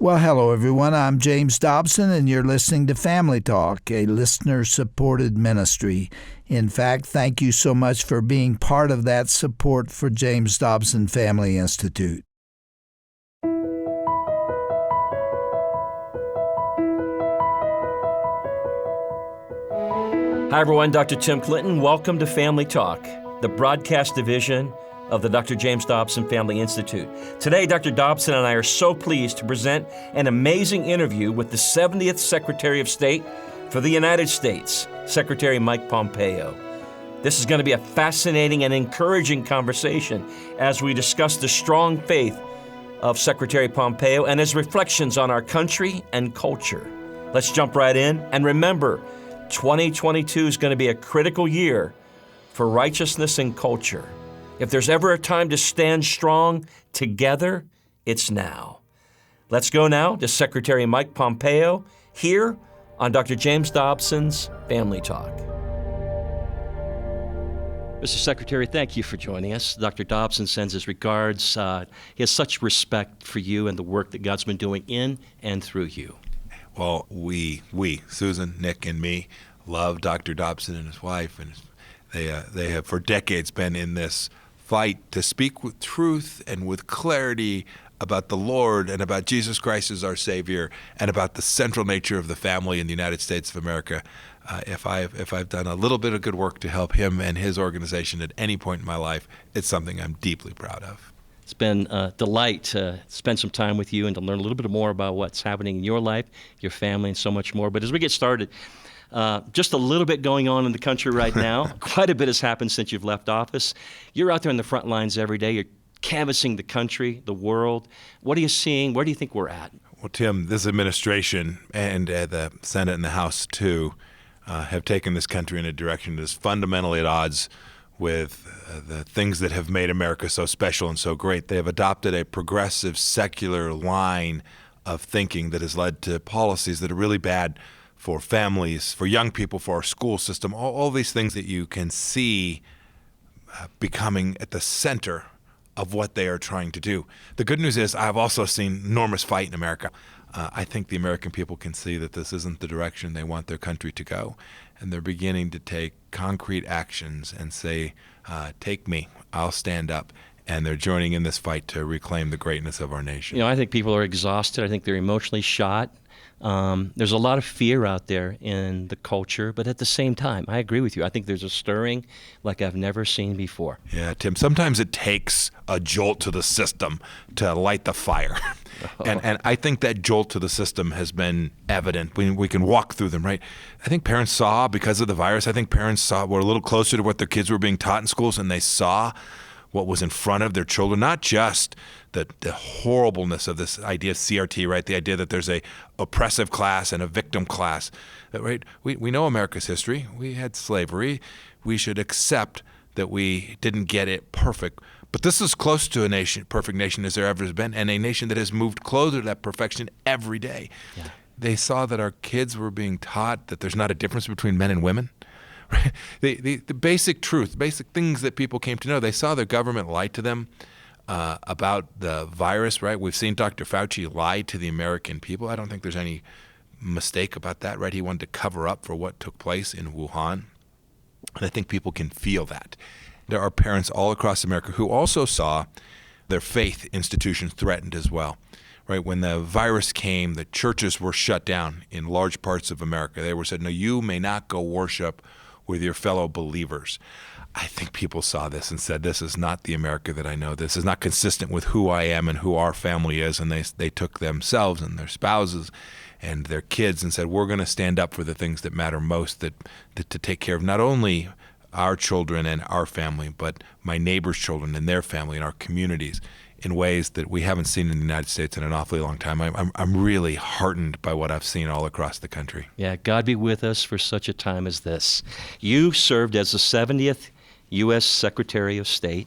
Well, hello, everyone. I'm James Dobson, and you're listening to Family Talk, a listener-supported ministry. In fact, thank you so much for being part of that support for James Dobson Family Institute. Hi, everyone. Dr. Tim Clinton. Welcome to Family Talk, the broadcast division of the Dr. James Dobson Family Institute. Today, Dr. Dobson and I are so pleased to present an amazing interview with the 70th Secretary of State for the United States, Secretary Mike Pompeo. This is going to be a fascinating and encouraging conversation as we discuss the strong faith of Secretary Pompeo and his reflections on our country and culture. Let's jump right in. And remember, 2022 is going to be a critical year for righteousness and culture. If there's ever a time to stand strong together, it's now. Let's go now to Secretary Mike Pompeo here on Dr. James Dobson's Family Talk. Mr. Secretary, thank you for joining us. Dr. Dobson sends his regards. He has such respect for you and the work that God's been doing in and through you. Well, we, Susan, Nick, and me, love Dr. Dobson and his wife, and they have for decades been in this fight to speak with truth and with clarity about the Lord and about Jesus Christ as our Savior and about the central nature of the family in the United States of America. If I've done a little bit of good work to help him and his organization at any point in my life, it's something I'm deeply proud of. It's been a delight to spend some time with you and to learn a little bit more about what's happening in your life, your family, and so much more. But as we get started, just a little bit going on in the country right now. Quite a bit has happened since you've left office. You're out there in the front lines every day. You're canvassing the country, the world. What are you seeing? Where do you think we're at? Well, Tim, this administration and the Senate and the House, too, have taken this country in a direction that is fundamentally at odds with the things that have made America so special and so great. They have adopted a progressive, secular line of thinking that has led to policies that are really bad for families, for young people, for our school system, all these things that you can see becoming at the center of what they are trying to do. The good news is I've also seen enormous fight in America. I think the American people can see that this isn't the direction they want their country to go, and they're beginning to take concrete actions and say, take me, I'll stand up. And they're joining in this fight to reclaim the greatness of our nation. You know, I think people are exhausted. I think they're emotionally shot. There's a lot of fear out there in the culture, but at the same time, I agree with you. I think there's a stirring like I've never seen before. Yeah, Tim, sometimes it takes a jolt to the system to light the fire. And I think that jolt to the system has been evident. We can walk through them, right? I think parents saw, because of the virus, I think parents were a little closer to what their kids were being taught in schools, and they saw what was in front of their children, not just the horribleness of this idea of CRT, right? The idea that there's a oppressive class and a victim class, right? We know America's history. We had slavery. We should accept that we didn't get it perfect. But this is close to a perfect nation as there ever has been, and a nation that has moved closer to that perfection every day. Yeah. They saw that our kids were being taught that there's not a difference between men and women. Right? The basic truth, basic things that people came to know. They saw their government lie to them about the virus, right? We've seen Dr. Fauci lie to the American people. I don't think there's any mistake about that, right? He wanted to cover up for what took place in Wuhan. And I think people can feel that. There are parents all across America who also saw their faith institutions threatened as well. Right, when the virus came, the churches were shut down in large parts of America. They were said, no, you may not go worship with your fellow believers. I think people saw this and said, this is not the America that I know. This is not consistent with who I am and who our family is. And they took themselves and their spouses and their kids and said, we're going to stand up for the things that matter most, that to take care of not only our children and our family, but my neighbors' children and their family and our communities in ways that we haven't seen in the United States in an awfully long time. I'm really heartened by what I've seen all across the country. Yeah, God be with us for such a time as this. You served as the 70th U.S. Secretary of State.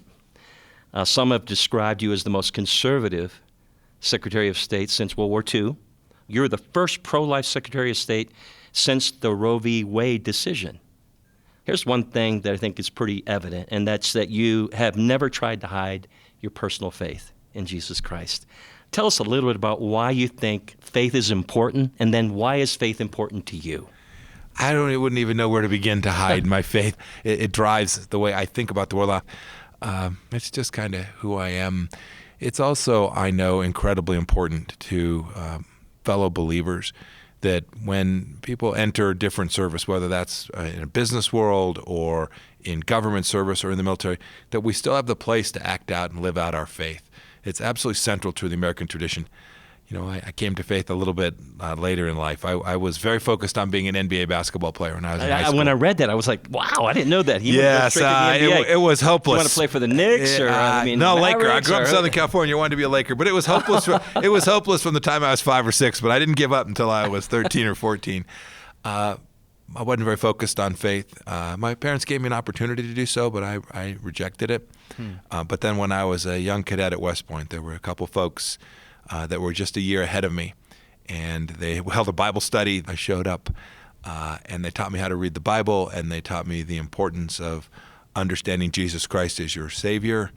Some have described you as the most conservative Secretary of State since World War II. You're the first pro-life Secretary of State since the Roe v. Wade decision. Here's one thing that I think is pretty evident, and that's that you have never tried to hide your personal faith in Jesus Christ. Tell us a little bit about why you think faith is important, and then why is faith important to you? I wouldn't even know where to begin to hide my faith. It drives the way I think about the world. It's just kind of who I am. It's also, I know, incredibly important to fellow believers that when people enter different service, whether that's in a business world or in government service or in the military, that we still have the place to act out and live out our faith. It's absolutely central to the American tradition. You know, I came to faith a little bit later in life. I was very focused on being an NBA basketball player when I was in high school. When I read that, I was like, wow, I didn't know that. Yes, it was hopeless. You want to play for the Knicks? No, Laker. I grew up in Southern California, wanted to be a Laker. But it was hopeless. It was hopeless from the time I was 5 or 6, but I didn't give up until I was 13 or 14. I wasn't very focused on faith. My parents gave me an opportunity to do so, but I rejected it. But then when I was a young cadet at West Point, there were a couple folks that were just a year ahead of me, and they held a Bible study. I showed up, and they taught me how to read the Bible, and they taught me the importance of understanding Jesus Christ as your Savior,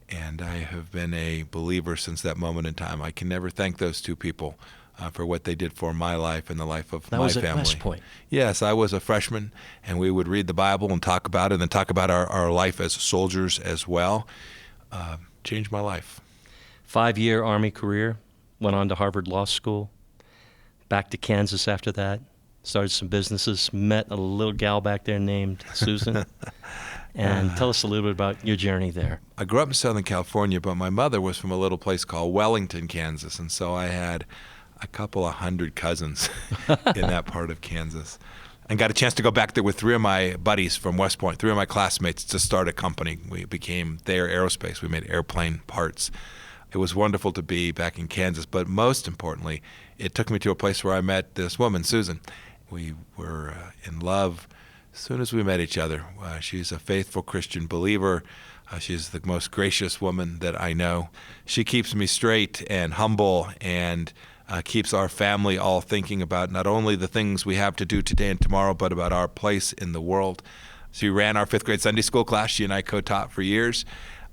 and I have been a believer since that moment in time. I can never thank those two people for what they did for my life and the life of my family. That was at West Point. Yes, I was a freshman, and we would read the Bible and talk about it, and then talk about our life as soldiers as well. Changed my life. 5-year Army career, went on to Harvard Law School, back to Kansas after that, started some businesses, met a little gal back there named Susan. And tell us a little bit about your journey there. I grew up in Southern California, but my mother was from a little place called Wellington, Kansas, and so I had a couple of hundred cousins in that part of Kansas. And got a chance to go back there with 3 of my buddies from West Point, 3 of my classmates, to start a company. We became Thayer Aerospace. We made airplane parts. It was wonderful to be back in Kansas, but most importantly, it took me to a place where I met this woman, Susan. We were in love as soon as we met each other. She's a faithful Christian believer. She's the most gracious woman that I know. She keeps me straight and humble, and keeps our family all thinking about not only the things we have to do today and tomorrow, but about our place in the world. She ran our 5th grade Sunday school class. She and I co-taught for years.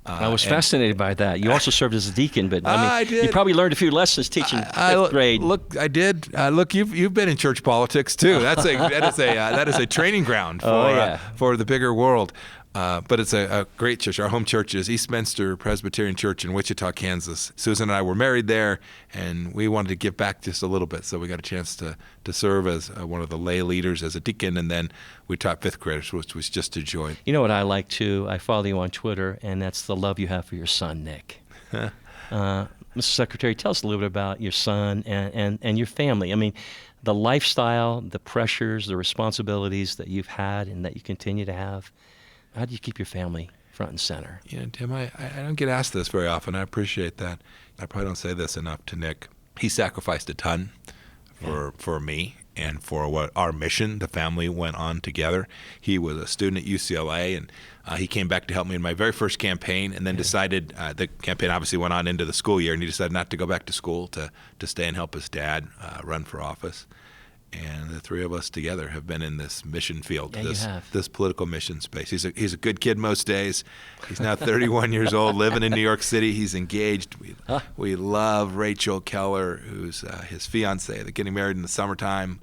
I was fascinated by that. You also served as a deacon, but I did. You probably learned a few lessons teaching 5th grade. Look, I did. Look, you've been in church politics too. That is a training ground for the bigger world. But it's a great church. Our home church is Eastminster Presbyterian Church in Wichita, Kansas. Susan and I were married there, and we wanted to give back just a little bit. So we got a chance to serve as one of the lay leaders as a deacon, and then we taught 5th graders, which was just a joy. You know what I like too? I follow you on Twitter, and that's the love you have for your son, Nick. Mr. Secretary, tell us a little bit about your son and your family. I mean, the lifestyle, the pressures, the responsibilities that you've had and that you continue to have. How do you keep your family front and center? You know, Tim, I don't get asked this very often. I appreciate that. I probably don't say this enough to Nick. He sacrificed a ton for me and for what our mission, the family, went on together. He was a student at UCLA, and he came back to help me in my very first campaign, and then decided, the campaign obviously went on into the school year, and he decided not to go back to school, to stay and help his dad run for office. And the 3 of us together have been in this mission field, this political mission space. He's a good kid most days. He's now 31 years old, living in New York City. He's engaged. We love Rachel Keller, who's his fiancée. They're getting married in the summertime.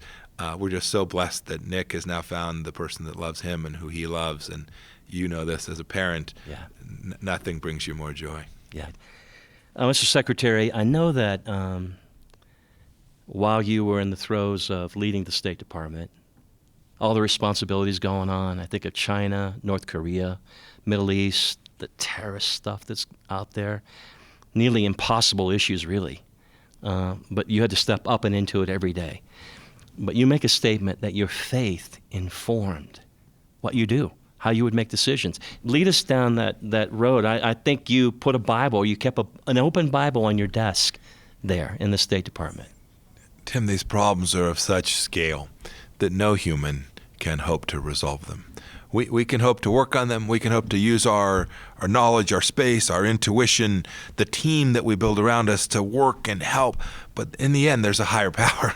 We're just so blessed that Nick has now found the person that loves him and who he loves. And you know this as a parent. Nothing brings you more joy. Yeah. Mr. Secretary, I know that while you were in the throes of leading the State Department, all the responsibilities going on, I think of China, North Korea, Middle East, the terrorist stuff that's out there, nearly impossible issues, really. But you had to step up and into it every day. But you make a statement that your faith informed what you do, how you would make decisions. Lead us down that road. I think you put a Bible, you kept an open Bible on your desk there in the State Department. Tim, these problems are of such scale that no human can hope to resolve them. We can hope to work on them. We can hope to use our knowledge, our space, our intuition, the team that we build around us to work and help. But in the end, there's a higher power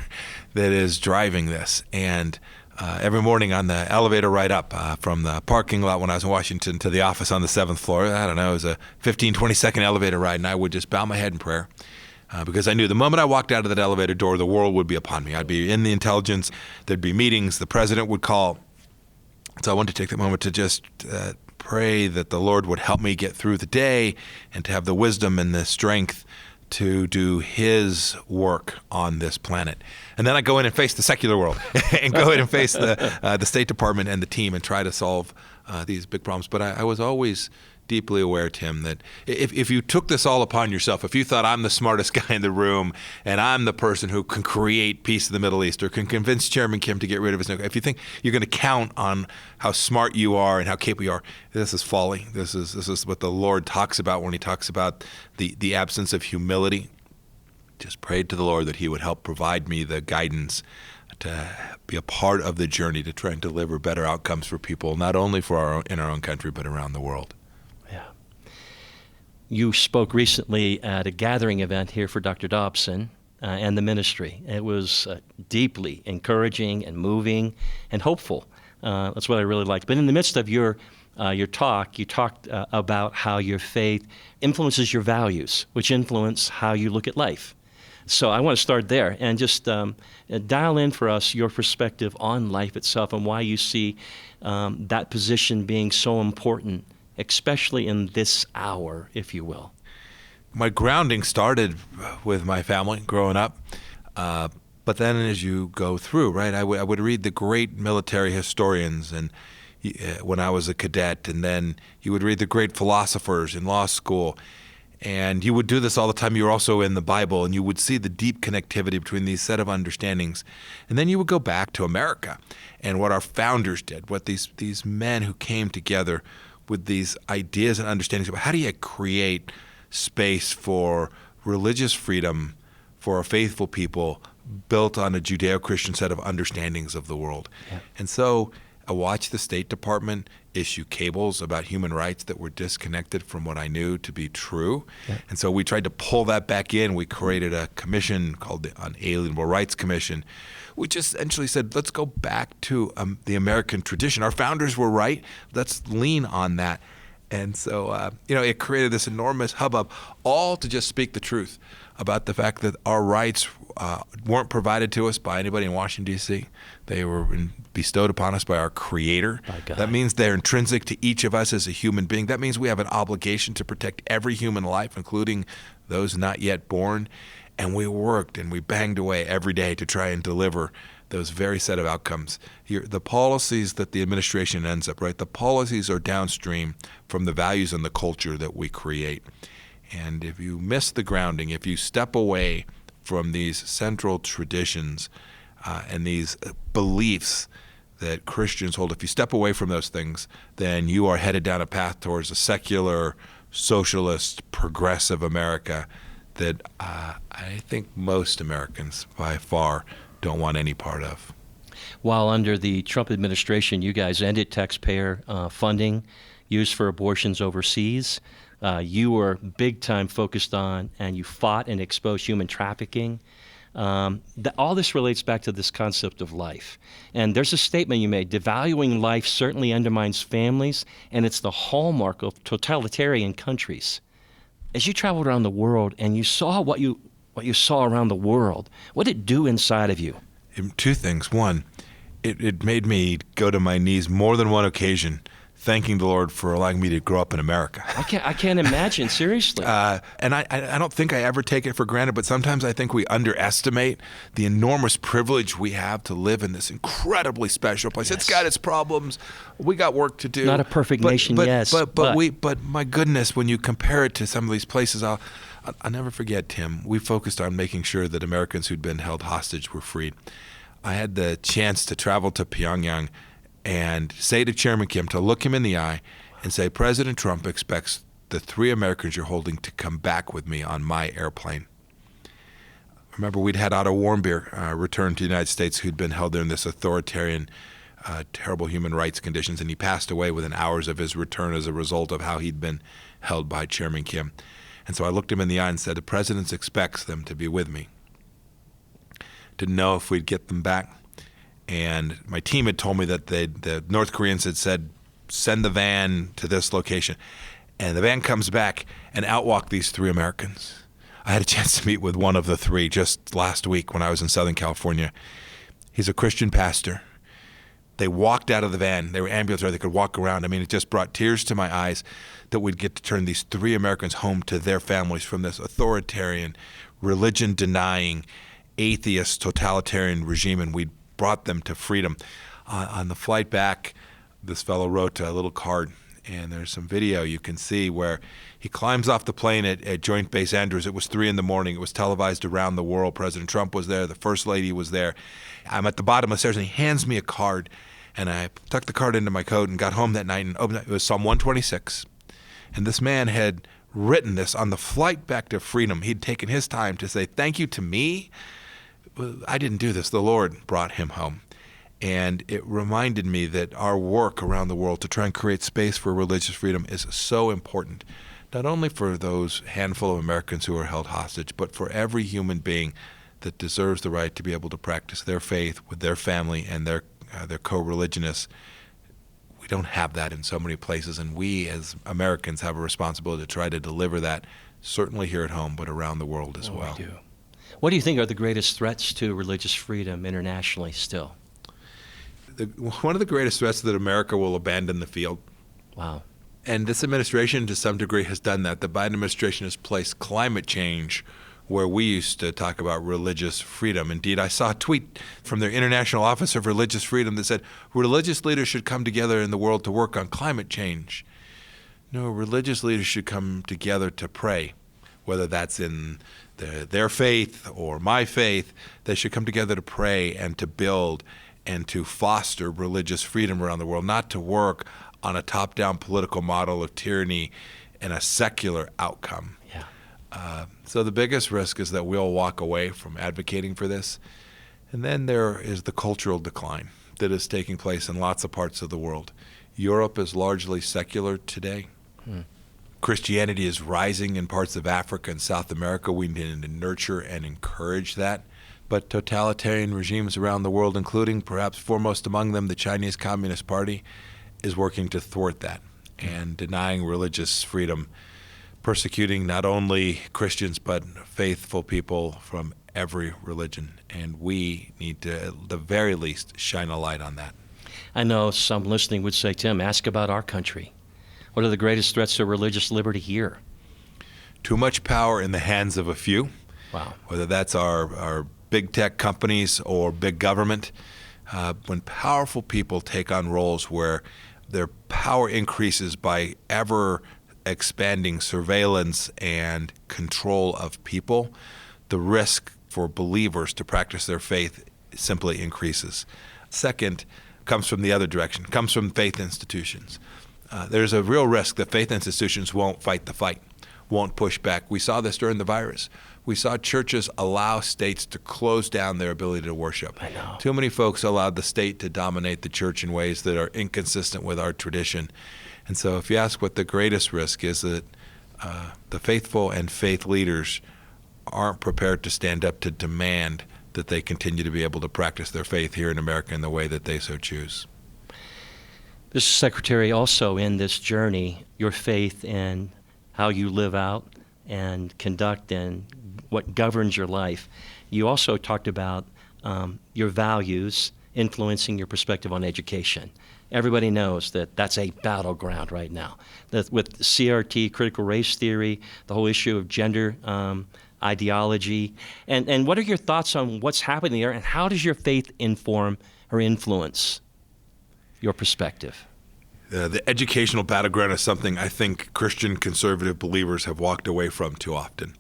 that is driving this. And every morning on the elevator ride up from the parking lot when I was in Washington to the office on the 7th floor, I don't know, it was a 15, 20-second elevator ride, and I would just bow my head in prayer. because I knew the moment I walked out of that elevator door, the world would be upon me. I'd be in the intelligence, there'd be meetings, the president would call. So I wanted to take that moment to just pray that the Lord would help me get through the day and to have the wisdom and the strength to do His work on this planet. And then I go in and face the secular world and go in and face the State Department and the team and try to solve these big problems. But I was always deeply aware, Tim, that if you took this all upon yourself, if you thought I'm the smartest guy in the room and I'm the person who can create peace in the Middle East or can convince Chairman Kim to get rid of his nuclear, if you think you're going to count on how smart you are and how capable you are, this is folly. This is what the Lord talks about when He talks about the absence of humility. Just prayed to the Lord that He would help provide me the guidance to be a part of the journey to try and deliver better outcomes for people, not only in our own country, but around the world. You spoke recently at a gathering event here for Dr. Dobson and the ministry. It was deeply encouraging and moving and hopeful. That's what I really liked. But in the midst of your talk, you talked about how your faith influences your values, which influence how you look at life. So I want to start there and just dial in for us your perspective on life itself and why you see that position being so important, especially in this hour, if you will. My grounding started with my family growing up, but then as you go through, right, I would read the great military historians and when I was a cadet, and then you would read the great philosophers in law school, and you would do this all the time. You were also in the Bible, and you would see the deep connectivity between these set of understandings. And then you would go back to America and what our founders did, what these men who came together with these ideas and understandings about how do you create space for religious freedom for a faithful people built on a Judeo-Christian set of understandings of the world. Yeah. And so I watched the State Department issue cables about human rights that were disconnected from what I knew to be true. Yeah. And so we tried to pull that back in. We created a commission called the Unalienable Rights Commission, which essentially said, let's go back to the American tradition. Our founders were right. Let's lean on that. And so, it created this enormous hubbub, all to just speak the truth about the fact that our rights weren't provided to us by anybody in Washington, D.C. They were bestowed upon us by our Creator. By God. That means they're intrinsic to each of us as a human being. That means we have an obligation to protect every human life, including those not yet born. And we worked and we banged away every day to try and deliver those very set of outcomes. The policies that the administration ends up, right? The policies are downstream from the values and the culture that we create. And if you miss the grounding, if you step away from these central traditions and these beliefs that Christians hold, if you step away from those things, then you are headed down a path towards a secular, socialist, progressive America that I think most Americans by far don't want any part of. While under the Trump administration, you guys ended taxpayer funding used for abortions overseas. You were big time focused on, and you fought and exposed human trafficking. All this relates back to this concept of life. And there's a statement you made, devaluing life certainly undermines families, and it's the hallmark of totalitarian countries. As you traveled around the world and you saw what you saw around the world, what did it do inside of you? Two things. One, it made me go to my knees more than one occasion, thanking the Lord for allowing me to grow up in America. I can't imagine, seriously. And I don't think I ever take it for granted, but sometimes I think we underestimate the enormous privilege we have to live in this incredibly special place. Yes. It's got its problems. We got work to do. Not a perfect nation, yes. But my goodness, when you compare it to some of these places, I'll never forget, Tim, we focused on making sure that Americans who'd been held hostage were freed. I had the chance to travel to Pyongyang and say to Chairman Kim, to look him in the eye and say, President Trump expects the 3 Americans you're holding to come back with me on my airplane. Remember, we'd had Otto Warmbier return to the United States, who'd been held there in this authoritarian, terrible human rights conditions, and he passed away within hours of his return as a result of how he'd been held by Chairman Kim. And so I looked him in the eye and said, the President expects them to be with me. Didn't know if we'd get them back. And my team had told me that the North Koreans had said, send the van to this location. And the van comes back and out walk these 3 Americans. I had a chance to meet with one of the three just last week when I was in Southern California. He's a Christian pastor. They walked out of the van. They were ambulatory. They could walk around. I mean, it just brought tears to my eyes that we'd get to turn these three Americans home to their families from this authoritarian, religion-denying, atheist, totalitarian regime, and we'd brought them to freedom. On the flight back, this fellow wrote a little card, and there's some video you can see where he climbs off the plane at Joint Base Andrews. It was 3 a.m. It was televised around the world. President Trump was there. The First Lady was there. I'm at the bottom of the stairs, and he hands me a card, and I tucked the card into my coat and got home that night and opened it. It was Psalm 126. And this man had written this on the flight back to freedom. He'd taken his time to say, thank you to me. I didn't do this. The Lord brought him home. And it reminded me that our work around the world to try and create space for religious freedom is so important, not only for those handful of Americans who are held hostage, but for every human being that deserves the right to be able to practice their faith with their family and their co-religionists. We don't have that in so many places, and we as Americans have a responsibility to try to deliver that, certainly here at home, but around the world as well. We do. What do you think are the greatest threats to religious freedom internationally still? One of the greatest threats is that America will abandon the field. Wow. And this administration, to some degree, has done that. The Biden administration has placed climate change where we used to talk about religious freedom. Indeed, I saw a tweet from their International Office of Religious Freedom that said, religious leaders should come together in the world to work on climate change. No, religious leaders should come together to pray, whether that's in their faith or my faith. They should come together to pray and to build and to foster religious freedom around the world, not to work on a top-down political model of tyranny and a secular outcome. Yeah. So the biggest risk is that we'll walk away from advocating for this. And then there is the cultural decline that is taking place in lots of parts of the world. Europe is largely secular today. Christianity is rising in parts of Africa and South America. We need to nurture and encourage that. But totalitarian regimes around the world, including perhaps foremost among them the Chinese Communist Party, is working to thwart that and denying religious freedom, persecuting not only Christians but faithful people from every religion. And we need to, at the very least, shine a light on that. I know some listening would say, Tim, ask about our country. What are the greatest threats to religious liberty here? Too much power in the hands of a few. Wow. Whether that's our big tech companies or big government. When powerful people take on roles where their power increases by ever expanding surveillance and control of people, the risk for believers to practice their faith simply increases. Second, comes from the other direction, comes from faith institutions. There's a real risk that faith institutions won't fight the fight, won't push back. We saw this during the virus. We saw churches allow states to close down their ability to worship. I know. Too many folks allowed the state to dominate the church in ways that are inconsistent with our tradition. And so if you ask what the greatest risk is, that the faithful and faith leaders aren't prepared to stand up to demand that they continue to be able to practice their faith here in America in the way that they so choose. Mr. Secretary, also in this journey, your faith and how you live out and conduct and what governs your life, you also talked about your values influencing your perspective on education. Everybody knows that that's a battleground right now. That with CRT, critical race theory, the whole issue of gender ideology, and what are your thoughts on what's happening there, and how does your faith inform or influence your perspective? The educational battleground is something I think Christian conservative believers have walked away from too often.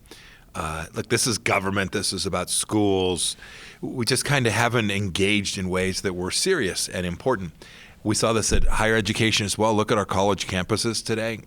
Look, this is government. This is about schools. We just kind of haven't engaged in ways that were serious and important. We saw this at higher education as well. Look at our college campuses today.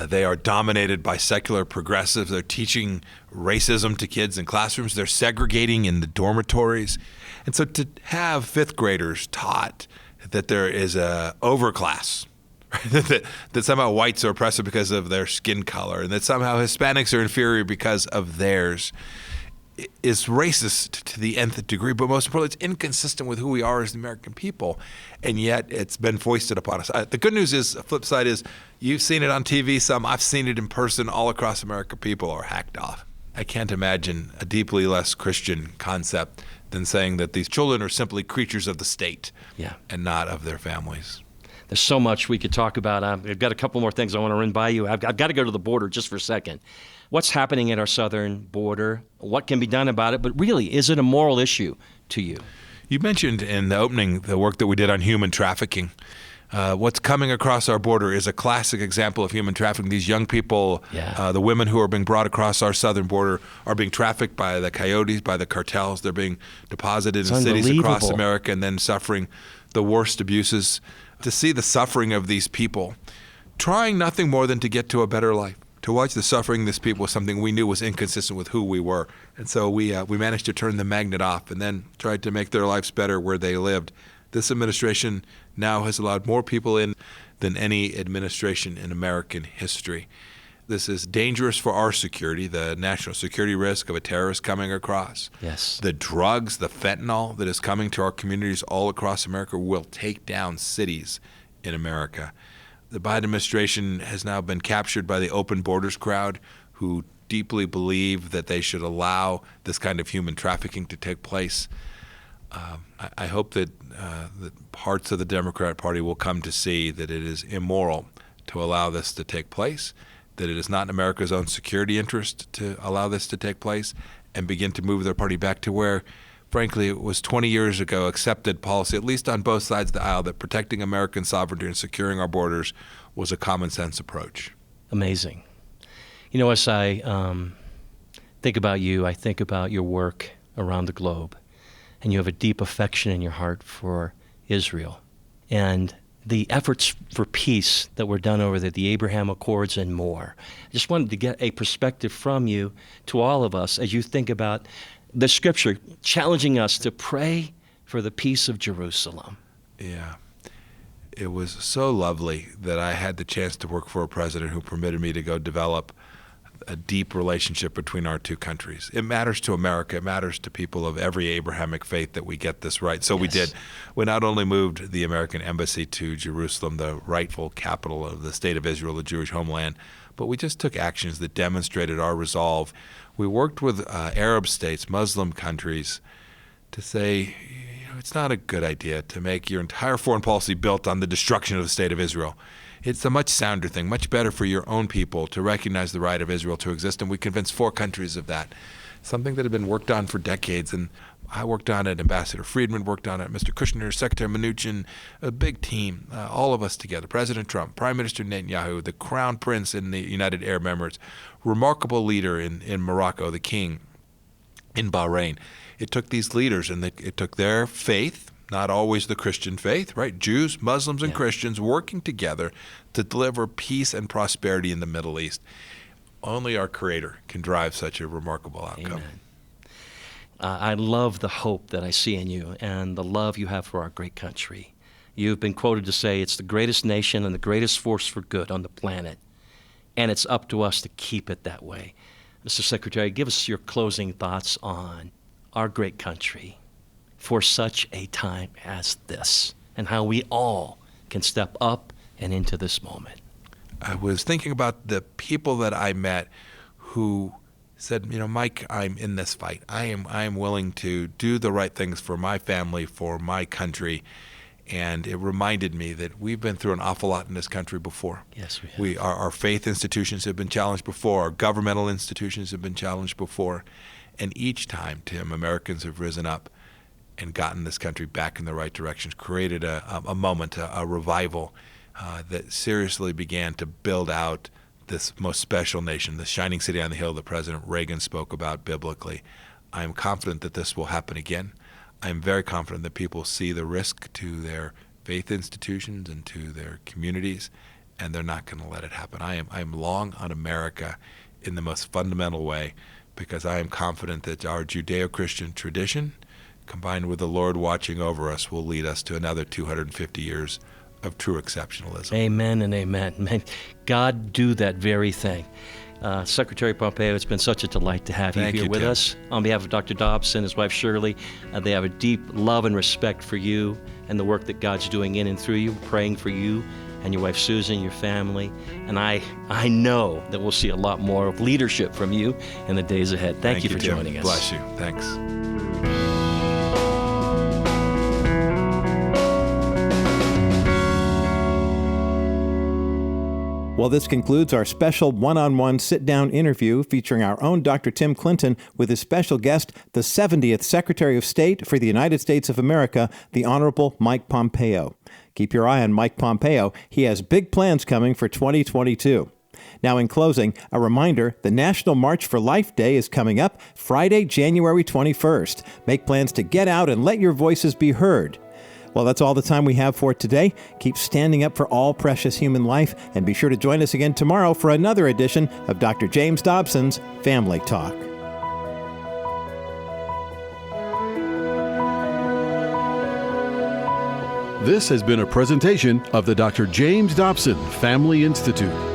They are dominated by secular progressives. They're teaching racism to kids in classrooms. They're segregating in the dormitories. And so to have fifth graders taught that there is a overclass, right? that somehow whites are oppressive because of their skin color, and that somehow Hispanics are inferior because of theirs, is racist to the nth degree, but most importantly, it's inconsistent with who we are as the American people, and yet it's been foisted upon us. The good news is, the flip side is, you've seen it on TV some, I've seen it in person all across America. People are hacked off. I can't imagine a deeply less Christian concept than saying that these children are simply creatures of the state and not of their families. There's so much we could talk about. I've got a couple more things I want to run by you. I've got to go to the border just for a second. What's happening at our southern border? What can be done about it? But really, is it a moral issue to you? You mentioned in the opening the work that we did on human trafficking. What's coming across our border is a classic example of human trafficking. These young people, the women who are being brought across our southern border are being trafficked by the coyotes, by the cartels. They're being deposited in cities across America and then suffering the worst abuses. To see the suffering of these people, trying nothing more than to get to a better life. To watch the suffering of these people was something we knew was inconsistent with who we were. And so we managed to turn the magnet off and then tried to make their lives better where they lived. This administration now has allowed more people in than any administration in American history. This is dangerous for our security, the national security risk of a terrorist coming across. Yes. The drugs, the fentanyl that is coming to our communities all across America will take down cities in America. The Biden administration has now been captured by the open borders crowd who deeply believe that they should allow this kind of human trafficking to take place. I hope that parts of the Democrat Party will come to see that it is immoral to allow this to take place, that it is not in America's own security interest to allow this to take place, and begin to move their party back to where, frankly, it was 20 years ago accepted policy, at least on both sides of the aisle, that protecting American sovereignty and securing our borders was a common sense approach. Amazing. You know, as I think about you, I think about your work around the globe, and you have a deep affection in your heart for Israel. And the efforts for peace that were done over there, the Abraham Accords and more. I just wanted to get a perspective from you to all of us as you think about the Scripture challenging us to pray for the peace of Jerusalem. Yeah. It was so lovely that I had the chance to work for a president who permitted me to go develop a deep relationship between our two countries. It matters to America. It matters to people of every Abrahamic faith that we get this right. So we did. We not only moved the American embassy to Jerusalem, the rightful capital of the state of Israel, the Jewish homeland, but we just took actions that demonstrated our resolve. We worked with Arab states, Muslim countries, to say, it's not a good idea to make your entire foreign policy built on the destruction of the state of Israel. It's a much sounder thing, much better for your own people to recognize the right of Israel to exist, and we convinced 4 countries of that. Something that had been worked on for decades, and I worked on it, Ambassador Friedman worked on it, Mr. Kushner, Secretary Mnuchin, a big team, all of us together, President Trump, Prime Minister Netanyahu, the Crown Prince in the United Arab Emirates, remarkable leader in Morocco, the King, in Bahrain. It took these leaders, and it took their faith, not always the Christian faith, right? Jews, Muslims, and Christians working together to deliver peace and prosperity in the Middle East. Only our Creator can drive such a remarkable outcome. Amen. I love the hope that I see in you and the love you have for our great country. You've been quoted to say it's the greatest nation and the greatest force for good on the planet, and it's up to us to keep it that way. Mr. Secretary, give us your closing thoughts on our great country for such a time as this, and how we all can step up and into this moment. I was thinking about the people that I met who said, Mike, I'm in this fight. I am willing to do the right things for my family, for my country. And it reminded me that we've been through an awful lot in this country before. Yes, we have. Our faith institutions have been challenged before. Our governmental institutions have been challenged before. And each time, Tim, Americans have risen up and gotten this country back in the right direction, created a moment, a revival that seriously began to build out this most special nation, the shining city on the hill that President Reagan spoke about biblically. I am confident that this will happen again. I am very confident that people see the risk to their faith institutions and to their communities, and they're not going to let it happen. I am long on America in the most fundamental way because I am confident that our Judeo-Christian tradition, combined with the Lord watching over us, will lead us to another 250 years of true exceptionalism. Amen and amen. May God do that very thing. Secretary Pompeo, it's been such a delight to have you here with us. On behalf of Dr. Dobson, his wife Shirley, they have a deep love and respect for you and the work that God's doing in and through you, praying for you and your wife Susan, your family. And I know that we'll see a lot more of leadership from you in the days ahead. Thank you for Tim. joining us. Bless you. Thanks. Well, this concludes our special one-on-one sit-down interview featuring our own Dr. Tim Clinton with his special guest, the 70th Secretary of State for the United States of America, the Honorable Mike Pompeo. Keep your eye on Mike Pompeo. He has big plans coming for 2022. Now, in closing, a reminder, the National March for Life Day is coming up Friday, January 21st. Make plans to get out and let your voices be heard. Well, that's all the time we have for today. Keep standing up for all precious human life, and be sure to join us again tomorrow for another edition of Dr. James Dobson's Family Talk. This has been a presentation of the Dr. James Dobson Family Institute.